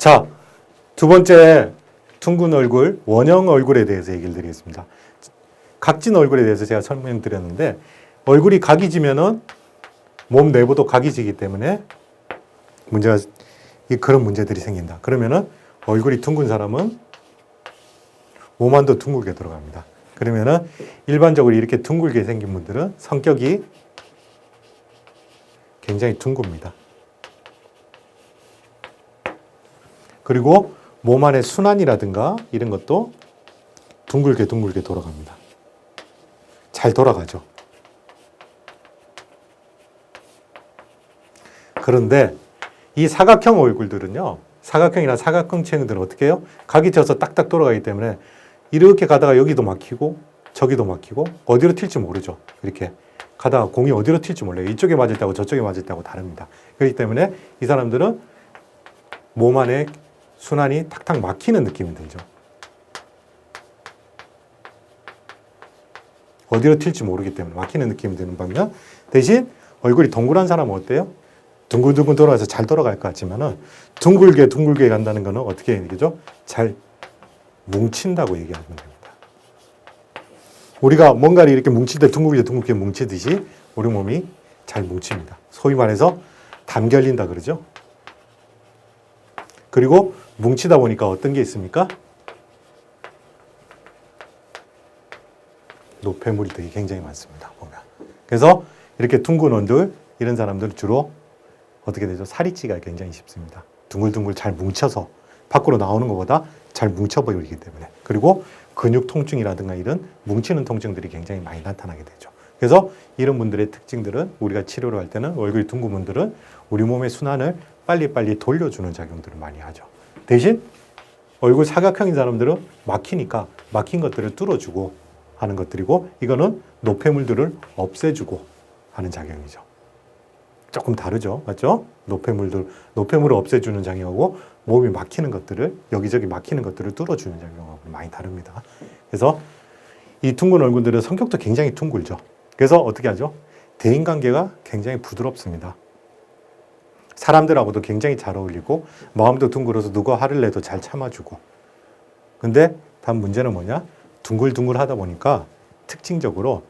자, 두 번째 둥근 얼굴, 원형 얼굴에 대해서 얘기를 드리겠습니다. 각진 얼굴에 대해서 제가 설명드렸는데 얼굴이 각이지면은 몸 내부도 각이지기 때문에 그런 문제들이 생긴다. 그러면은 얼굴이 둥근 사람은 몸 안도 둥글게 들어갑니다. 그러면은 일반적으로 이렇게 둥글게 생긴 분들은 성격이 굉장히 둥굽니다. 그리고 몸 안의 순환이라든가 이런 것도 둥글게 돌아갑니다. 잘 돌아가죠. 그런데 이 사각형 얼굴들은요, 사각형이나 사각형체들은 어떻게 해요? 각이 져서 딱딱 돌아가기 때문에 이렇게 가다가 여기도 막히고 저기도 막히고 어디로 튈지 모르죠. 이렇게 가다가 공이 어디로 튈지 몰라요. 이쪽에 맞을 때하고 저쪽에 맞을 때하고 다릅니다. 그렇기 때문에 이 사람들은 몸 안에 순환이 탁탁 막히는 느낌이 들죠. 어디로 튈지 모르기 때문에 막히는 느낌이 드는 반면 대신 얼굴이 동그란 사람은 어때요? 둥글둥글 돌아가서 잘 돌아갈 것 같지만은 둥글게 간다는 거는 어떻게 얘기죠? 잘 뭉친다고 얘기하면 됩니다. 우리가 뭔가를 이렇게 뭉칠 때 둥글게 뭉치듯이 우리 몸이 잘 뭉칩니다. 소위 말해서 담결린다 그러죠. 그리고 뭉치다 보니까 어떤 게 있습니까? 노폐물들이 굉장히 많습니다. 보면. 그래서 이렇게 둥근 원들 이런 사람들 주로 어떻게 되죠? 살이 찌기가 굉장히 쉽습니다. 둥글둥글 잘 뭉쳐서 밖으로 나오는 것보다 잘 뭉쳐버리기 때문에. 그리고 근육 통증이라든가 이런 뭉치는 통증들이 굉장히 많이 나타나게 되죠. 그래서 이런 분들의 특징들은 우리가 치료를 할 때는 얼굴이 둥근 분들은 우리 몸의 순환을 빨리빨리 돌려주는 작용들을 많이 하죠. 대신 얼굴 사각형인 사람들은 막히니까 막힌 것들을 뚫어주고 하는 것들이고 이거는 노폐물들을 없애주고 하는 작용이죠. 조금 다르죠. 맞죠? 노폐물을 없애주는 작용하고 몸이 막히는 것들을, 여기저기 막히는 것들을 뚫어주는 작용하고 많이 다릅니다. 그래서 이 둥근 얼굴들은 성격도 굉장히 둥글죠. 그래서 어떻게 하죠? 대인관계가 굉장히 부드럽습니다. 사람들하고도 굉장히 잘 어울리고 마음도 둥글어서 누가 화를 내도 잘 참아주고. 근데 단 문제는 뭐냐? 둥글둥글 하다 보니까 특징적으로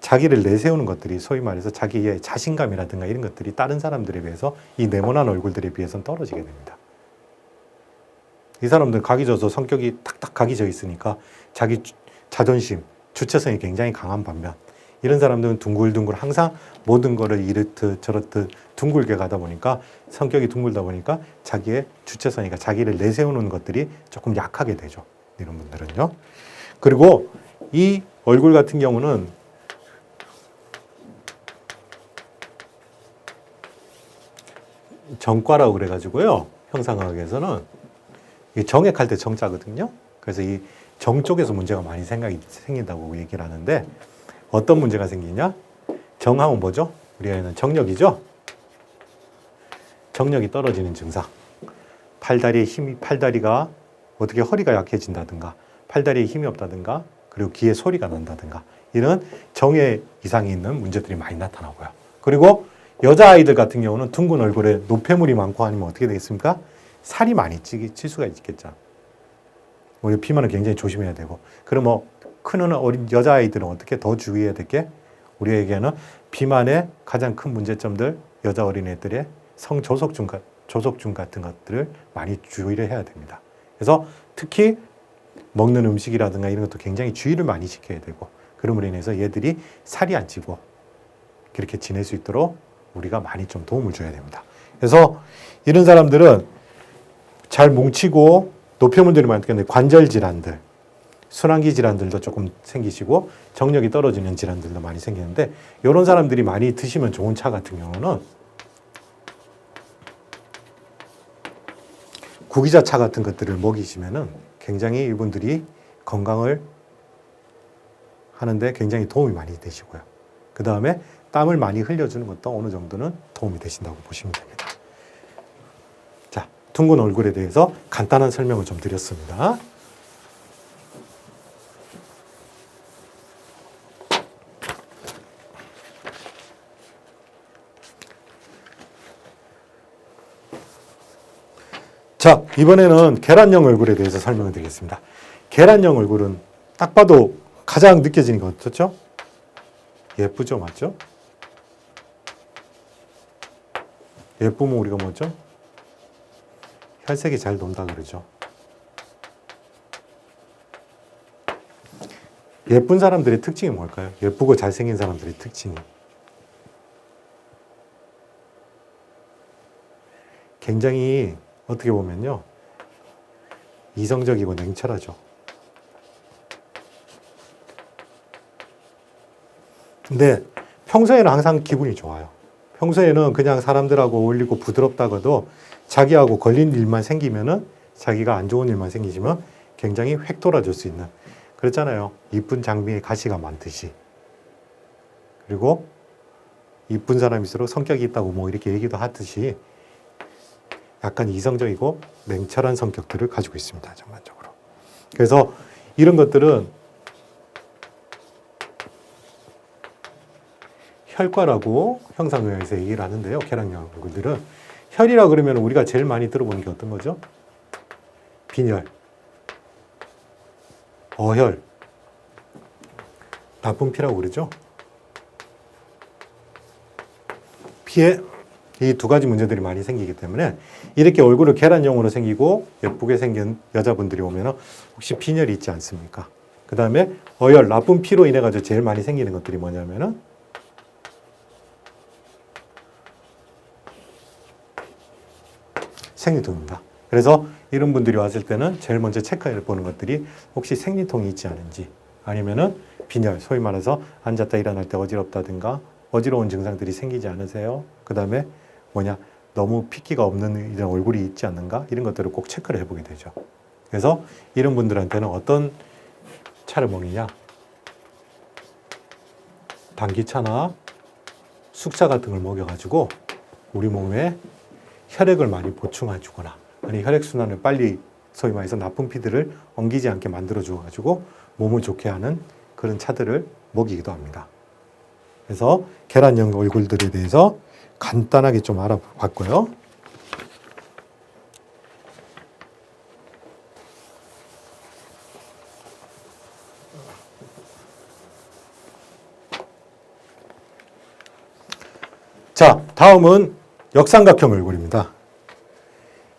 자기를 내세우는 것들이 소위 말해서 자기의 자신감이라든가 이런 것들이 다른 사람들에 비해서 이 네모난 얼굴들에 비해서는 떨어지게 됩니다. 이 사람들 각이 져서 성격이 탁탁 각이 져 있으니까 자기 자존심, 주체성이 굉장히 강한 반면 이런 사람들은 둥글둥글 항상 모든 거를 이렇듯 저렇듯 둥글게 가다 보니까 성격이 둥글다 보니까 자기의 주체성이니까 자기를 내세우는 것들이 조금 약하게 되죠. 이런 분들은요. 그리고 이 얼굴 같은 경우는 정과라고 그래가지고요. 형상학에서는 정액할 때 정자거든요. 그래서 이 정 쪽에서 문제가 많이 생긴다고 얘기를 하는데 어떤 문제가 생기냐? 정하면 뭐죠? 우리 아이는 정력이죠? 정력이 떨어지는 증상. 팔다리가 어떻게 허리가 약해진다든가 팔다리에 힘이 없다든가 그리고 귀에 소리가 난다든가 이런 정의 이상이 있는 문제들이 많이 나타나고요. 그리고 여자아이들 같은 경우는 둥근 얼굴에 노폐물이 많고 아니면 어떻게 되겠습니까? 살이 많이 찔 수가 있겠죠. 우리 비만은 굉장히 조심해야 되고. 그럼 큰 어린 여자아이들은 어떻게 더 주의해야 될 게 우리에게는 비만의 가장 큰 문제점들 여자 어린애들의 성조석중 같은 것들을 많이 주의를 해야 됩니다. 그래서 특히 먹는 음식이라든가 이런 것도 굉장히 주의를 많이 시켜야 되고 그럼으로 인해서 얘들이 살이 안 찌고 그렇게 지낼 수 있도록 우리가 많이 좀 도움을 줘야 됩니다. 그래서 이런 사람들은 잘 뭉치고 노폐물들이 많기 때문에 관절 질환들, 순환기 질환들도 조금 생기시고 정력이 떨어지는 질환들도 많이 생기는데 이런 사람들이 많이 드시면 좋은 차 같은 경우는 구기자차 같은 것들을 먹이시면은 굉장히 이분들이 건강을 하는데 굉장히 도움이 많이 되시고요. 그 다음에 땀을 많이 흘려주는 것도 어느 정도는 도움이 되신다고 보시면 됩니다. 자, 둥근 얼굴에 대해서 간단한 설명을 좀 드렸습니다. 자, 이번에는 계란형 얼굴에 대해서 설명을 드리겠습니다. 계란형 얼굴은 딱 봐도 가장 느껴지는 거 어떻죠? 예쁘죠? 맞죠? 예쁘면 우리가 뭐죠? 혈색이 잘 돈다 그러죠. 예쁜 사람들의 특징이 뭘까요? 예쁘고 잘생긴 사람들의 특징이 굉장히 어떻게 보면요, 이성적이고 냉철하죠. 근데 평소에는 항상 기분이 좋아요. 평소에는 그냥 사람들하고 어울리고 부드럽다가도 자기하고 걸린 일만 생기면은, 자기가 안 좋은 일만 생기시면 굉장히 획 돌아줄 수 있는, 그렇잖아요. 이쁜 장미에 가시가 많듯이. 그리고 이쁜 사람일수록 성격이 있다고 뭐 이렇게 얘기도 하듯이 약간 이성적이고 냉철한 성격들을 가지고 있습니다. 전반적으로. 그래서 이런 것들은 혈과라고 형상의학에서 얘기를 하는데요. 계란형 얼굴들은. 혈이라 그러면 우리가 제일 많이 들어보는 게 어떤 거죠? 빈혈, 어혈, 나쁜 피라고 그러죠. 피에 이 두 가지 문제들이 많이 생기기 때문에 이렇게 얼굴을 계란형으로 생기고 예쁘게 생긴 여자분들이 오면 혹시 빈혈이 있지 않습니까? 그 다음에 어혈, 나쁜 피로 인해 가지고 제일 많이 생기는 것들이 뭐냐면은 생리통입니다. 그래서 이런 분들이 왔을 때는 제일 먼저 체크해 보는 것들이 혹시 생리통이 있지 않은지, 아니면은 빈혈, 소위 말해서 앉았다 일어날 때 어지럽다든가 어지러운 증상들이 생기지 않으세요? 그 다음에 뭐냐, 너무 핏기가 없는 이런 얼굴이 있지 않는가? 이런 것들을 꼭 체크를 해보게 되죠. 그래서 이런 분들한테는 어떤 차를 먹이냐? 당귀차나 숙차 같은 걸 먹여가지고 우리 몸에 혈액을 많이 보충해 주거나, 아니 혈액순환을 빨리, 소위 말해서 나쁜 피들을 엉기지 않게 만들어 주어가지고 몸을 좋게 하는 그런 차들을 먹이기도 합니다. 그래서 계란형 얼굴들에 대해서 간단하게 좀 알아봤고요. 자, 다음은 역삼각형 얼굴입니다.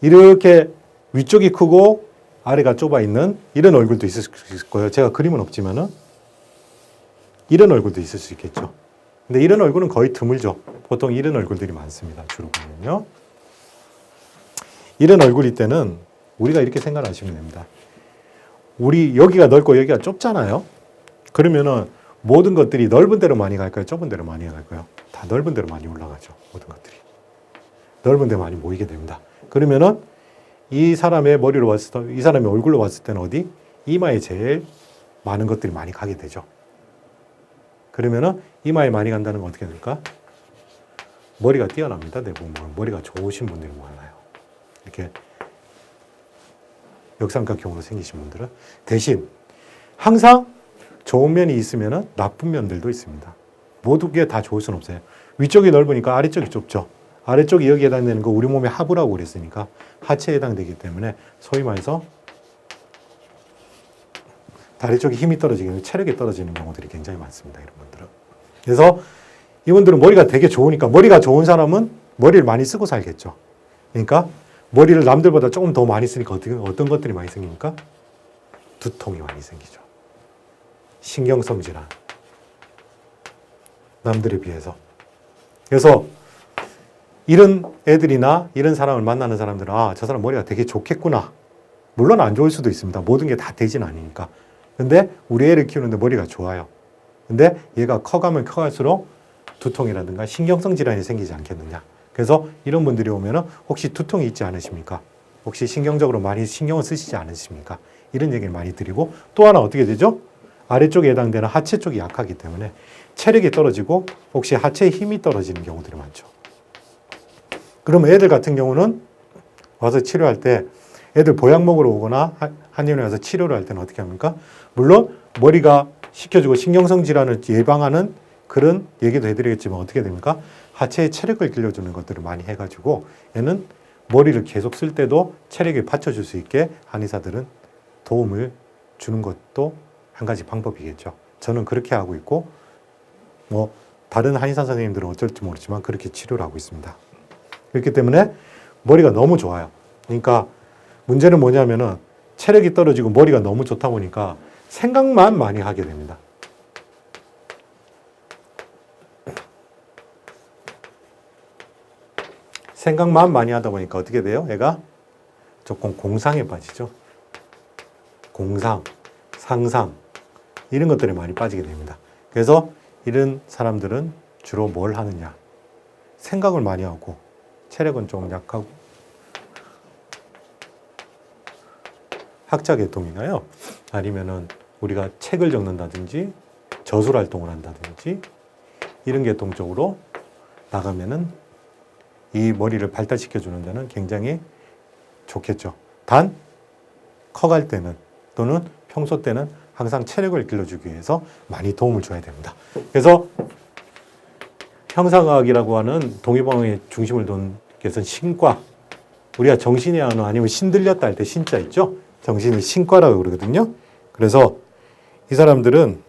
이렇게 위쪽이 크고 아래가 좁아 있는 이런 얼굴도 있을 수 있을 거예요. 제가 그림은 없지만은 이런 얼굴도 있을 수 있겠죠. 근데 이런 얼굴은 거의 드물죠. 보통 이런 얼굴들이 많습니다. 주로 보면요. 이런 얼굴일 때는 우리가 이렇게 생각하시면 됩니다. 우리 여기가 넓고 여기가 좁잖아요. 그러면은 모든 것들이 넓은 데로 많이 갈까요? 좁은 데로 많이 갈까요? 다 넓은 데로 많이 올라가죠. 모든 것들이. 넓은 데 많이 모이게 됩니다. 그러면은 이 사람의 머리로 봤을 때, 이 사람의 얼굴로 봤을 때는 어디? 이마에 제일 많은 것들이 많이 가게 되죠. 그러면은 이마에 많이 간다는 건 어떻게 될까? 머리가 뛰어납니다. 대부분 머리가 좋으신 분들이 많아요. 이렇게 역삼각형으로 생기신 분들은. 대신 항상 좋은 면이 있으면은 나쁜 면들도 있습니다. 모든 게 다 좋을 수는 없어요. 위쪽이 넓으니까 아래쪽이 좁죠. 아래쪽이 여기에 해당되는 거 우리 몸의 하부라고 그랬으니까 하체에 해당되기 때문에 소위 말해서 다리 쪽에 힘이 떨어지게, 체력이 떨어지는 경우들이 굉장히 많습니다. 이런 분들은. 그래서 이분들은 머리가 되게 좋으니까, 머리가 좋은 사람은 머리를 많이 쓰고 살겠죠. 그러니까 머리를 남들보다 조금 더 많이 쓰니까 어떤 것들이 많이 생깁니까? 두통이 많이 생기죠. 신경성 질환. 남들에 비해서. 그래서 이런 애들이나 이런 사람을 만나는 사람들은 아, 저 사람 머리가 되게 좋겠구나. 물론 안 좋을 수도 있습니다. 모든 게 다 되진 않으니까. 근데 우리 애를 키우는데 머리가 좋아요. 근데 얘가 커가면 커갈수록 두통이라든가 신경성 질환이 생기지 않겠느냐. 그래서 이런 분들이 오면은 혹시 두통이 있지 않으십니까? 혹시 신경적으로 많이 신경을 쓰시지 않으십니까? 이런 얘기를 많이 드리고, 또 하나 어떻게 되죠? 아래쪽에 해당되는 하체 쪽이 약하기 때문에 체력이 떨어지고 혹시 하체에 힘이 떨어지는 경우들이 많죠. 그럼 애들 같은 경우는 와서 치료할 때 애들 보약 먹으러 오거나 한의원에 와서 치료를 할 때는 어떻게 합니까? 물론 머리가 시켜주고 신경성 질환을 예방하는 그런 얘기도 해드리겠지만 어떻게 됩니까? 하체에 체력을 길러주는 것들을 많이 해가지고 얘는 머리를 계속 쓸 때도 체력이 받쳐줄 수 있게 한의사들은 도움을 주는 것도 한 가지 방법이겠죠. 저는 그렇게 하고 있고 뭐 다른 한의사 선생님들은 어쩔지 모르지만 그렇게 치료를 하고 있습니다. 그렇기 때문에 머리가 너무 좋아요. 그러니까 문제는 뭐냐면은 체력이 떨어지고 머리가 너무 좋다 보니까 생각만 많이 하게 됩니다. 생각만 많이 하다 보니까 어떻게 돼요? 애가 조금 공상에 빠지죠. 공상, 상상 이런 것들에 많이 빠지게 됩니다. 그래서 이런 사람들은 주로 뭘 하느냐? 생각을 많이 하고 체력은 좀 약하고 학자 계통이나요. 아니면은 우리가 책을 적는다든지 저술 활동을 한다든지 이런 계통 쪽으로 나가면은 이 머리를 발달시켜주는 데는 굉장히 좋겠죠. 단 커갈 때는 또는 평소 때는 항상 체력을 길러주기 위해서 많이 도움을 줘야 됩니다. 그래서 형사과학이라고 하는 동의보감의 중심을 둔 것은 신과, 우리가 정신이 안와 아니면 신들렸다 할 때 신자 있죠? 정신이 신과라고 그러거든요. 그래서 이 사람들은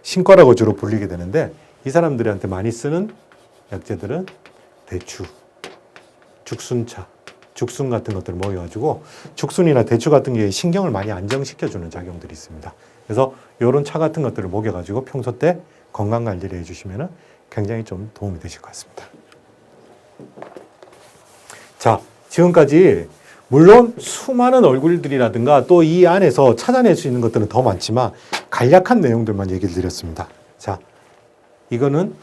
신과라고 주로 불리게 되는데 이 사람들한테 많이 쓰는 약재들은 대추, 죽순차, 죽순 같은 것들을 먹여가지고 죽순이나 대추 같은 게 신경을 많이 안정시켜주는 작용들이 있습니다. 그래서 이런 차 같은 것들을 먹여가지고 평소 때 건강 관리를 해주시면 굉장히 좀 도움이 되실 것 같습니다. 자, 지금까지 물론 수많은 얼굴들이라든가 또 이 안에서 찾아낼 수 있는 것들은 더 많지만 간략한 내용들만 얘기를 드렸습니다. 자, 이거는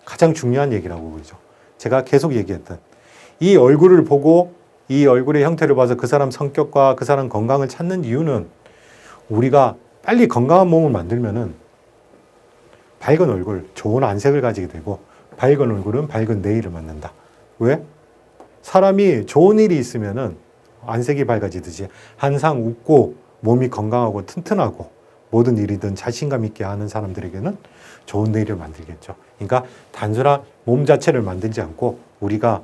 가장 중요한 얘기라고 보죠. 제가 계속 얘기했던 이 얼굴을 보고 이 얼굴의 형태를 봐서 그 사람 성격과 그 사람 건강을 찾는 이유는 우리가 빨리 건강한 몸을 만들면은 밝은 얼굴, 좋은 안색을 가지게 되고 밝은 얼굴은 밝은 내일을 만든다. 왜? 사람이 좋은 일이 있으면은 안색이 밝아지듯이 항상 웃고 몸이 건강하고 튼튼하고 모든 일이든 자신감 있게 하는 사람들에게는 좋은 내일을 만들겠죠. 그러니까 단순한 몸 자체를 만들지 않고 우리가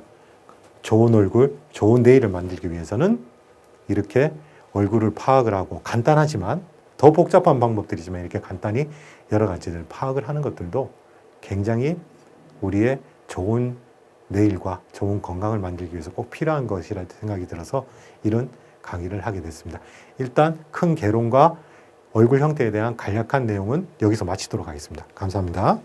좋은 얼굴, 좋은 내일을 만들기 위해서는 이렇게 얼굴을 파악을 하고 간단하지만 더 복잡한 방법들이지만 이렇게 간단히 여러 가지를 파악을 하는 것들도 굉장히 우리의 좋은 내일과 좋은 건강을 만들기 위해서 꼭 필요한 것이라 생각이 들어서 이런 강의를 하게 됐습니다. 일단 큰 개론과 얼굴 형태에 대한 간략한 내용은 여기서 마치도록 하겠습니다. 감사합니다.